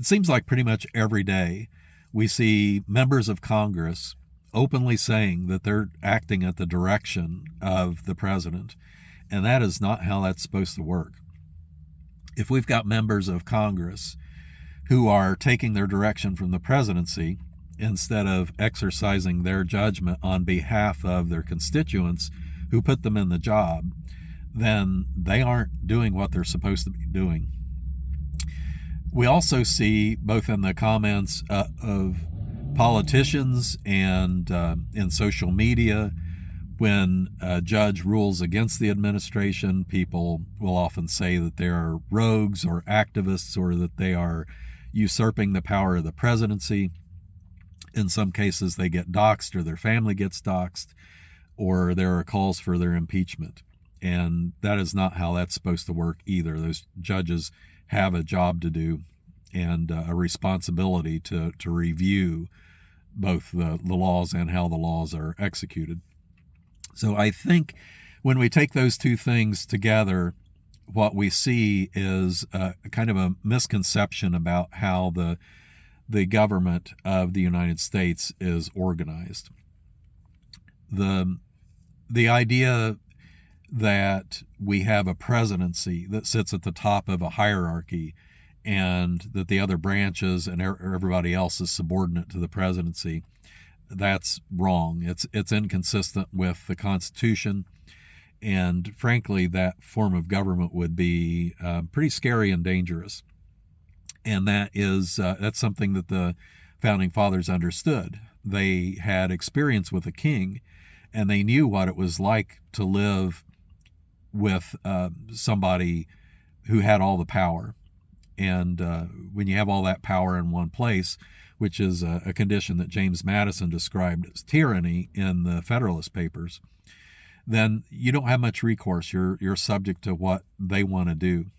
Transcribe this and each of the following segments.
it seems like pretty much every day we see members of Congress openly saying that they're acting at the direction of the president. And that is not how that's supposed to work. If we've got members of Congress who are taking their direction from the presidency instead of exercising their judgment on behalf of their constituents who put them in the job, then they aren't doing what they're supposed to be doing. We also see, both in the comments of politicians and in social media, when a judge rules against the administration, people will often say that they are rogues or activists, or that they are usurping the power of the presidency. In some cases, they get doxxed, or their family gets doxxed, or there are calls for their impeachment. And that is not how that's supposed to work either. Those judges have a job to do and a responsibility to review both the laws and how the laws are executed. So I think when we take those two things together, what we see is kind of a misconception about how the government of the United States is organized. The idea that we have a presidency that sits at the top of a hierarchy, and that the other branches and everybody else is subordinate to the presidency, that's wrong. It's inconsistent with the Constitution, and frankly, that form of government would be pretty scary and dangerous. And that's something that the founding fathers understood. They had experience with a king, and they knew what it was like to live with somebody who had all the power. And when you have all that power in one place, which is a condition that James Madison described as tyranny in the Federalist Papers, then you don't have much recourse. You're subject to what they want to do.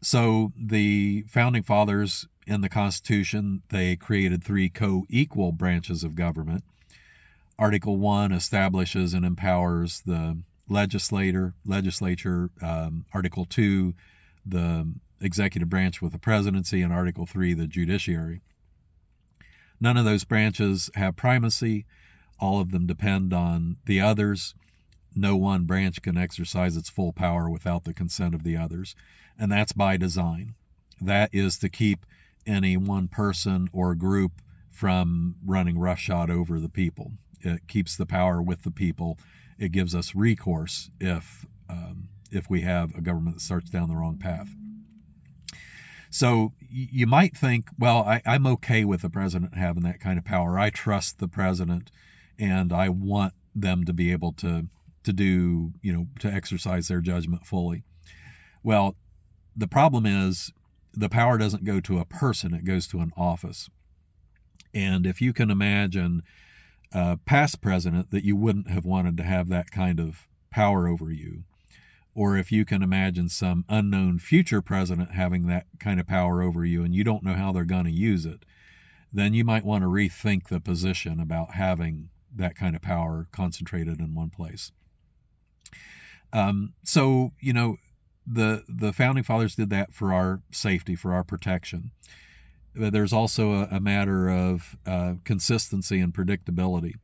So the founding fathers in the Constitution, they created 3 co-equal branches of government. Article 1 establishes and empowers the legislature. Article 2, the executive branch with the presidency, and Article 3, the judiciary. None of those branches have primacy. All of them depend on the others. No one branch can exercise its full power without the consent of the others. And that's by design. That is to keep any one person or group from running roughshod over the people. It keeps the power with the people. It gives us recourse if we have a government that starts down the wrong path. So you might think, well, I'm okay with the president having that kind of power. I trust the president, and I want them to be able to do, to exercise their judgment fully. Well, the problem is the power doesn't go to a person, it goes to an office. And if you can imagine a past president that you wouldn't have wanted to have that kind of power over you, or if you can imagine some unknown future president having that kind of power over you and you don't know how they're going to use it, then you might want to rethink the position about having that kind of power concentrated in one place. So, the founding fathers did that for our safety, for our protection. But there's also a matter of consistency and predictability.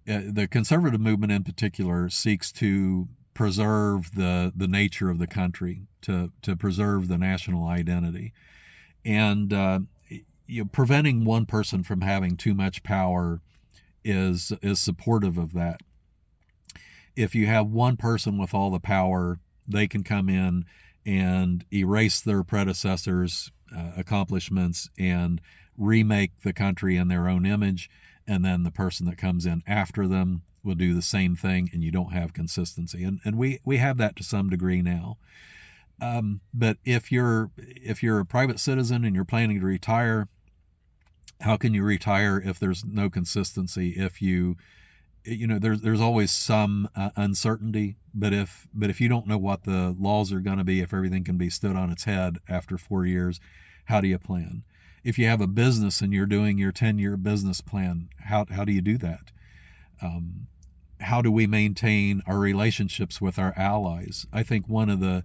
The conservative movement in particular seeks to preserve the nature of the country, to preserve the national identity. And preventing one person from having too much power is supportive of that. If you have one person with all the power, they can come in and erase their predecessors' accomplishments and remake the country in their own image, and then the person that comes in after them will do the same thing, and you don't have consistency. And we have that to some degree now. But if you're a private citizen and you're planning to retire, how can you retire if there's no consistency? If there's always some uncertainty, but if you don't know what the laws are going to be, if everything can be stood on its head after 4 years, how do you plan? If you have a business and you're doing your 10-year business plan, how do you do that? How do we maintain our relationships with our allies? I think one of the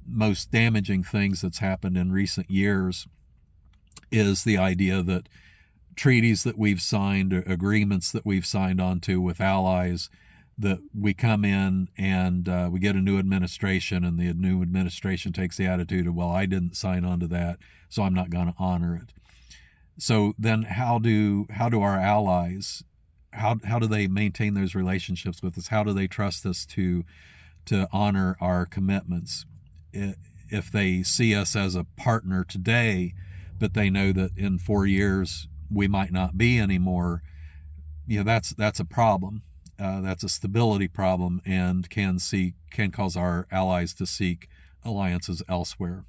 most damaging things that's happened in recent years is the idea that treaties that we've signed, agreements that we've signed onto with allies, that we come in and we get a new administration, and the new administration takes the attitude of, well, I didn't sign on to that, so I'm not going to honor it. So then how do our allies, how do they maintain those relationships with us? How do they trust us to honor our commitments? If they see us as a partner today, but they know that in 4 years we might not be anymore, that's a problem. That's a stability problem, and can cause our allies to seek alliances elsewhere.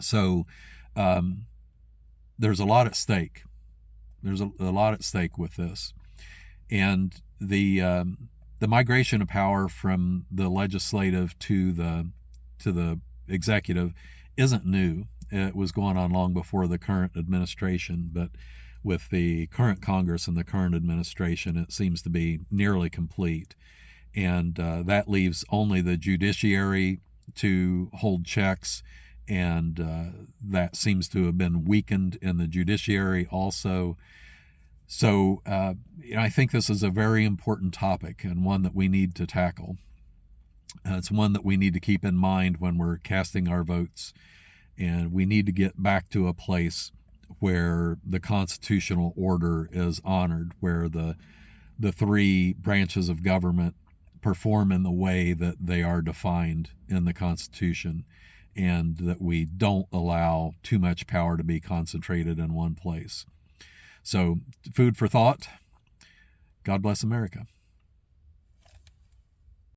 So there's a lot at stake. There's a lot at stake with this, and the migration of power from the legislative to the executive isn't new. It was going on long before the current administration, but with the current Congress and the current administration, it seems to be nearly complete. And that leaves only the judiciary to hold checks, and that seems to have been weakened in the judiciary also. So I think this is a very important topic, and one that we need to tackle. It's one that we need to keep in mind when we're casting our votes, and we need to get back to a place where the constitutional order is honored, where the three branches of government perform in the way that they are defined in the Constitution, and that we don't allow too much power to be concentrated in one place. So, food for thought. God bless America.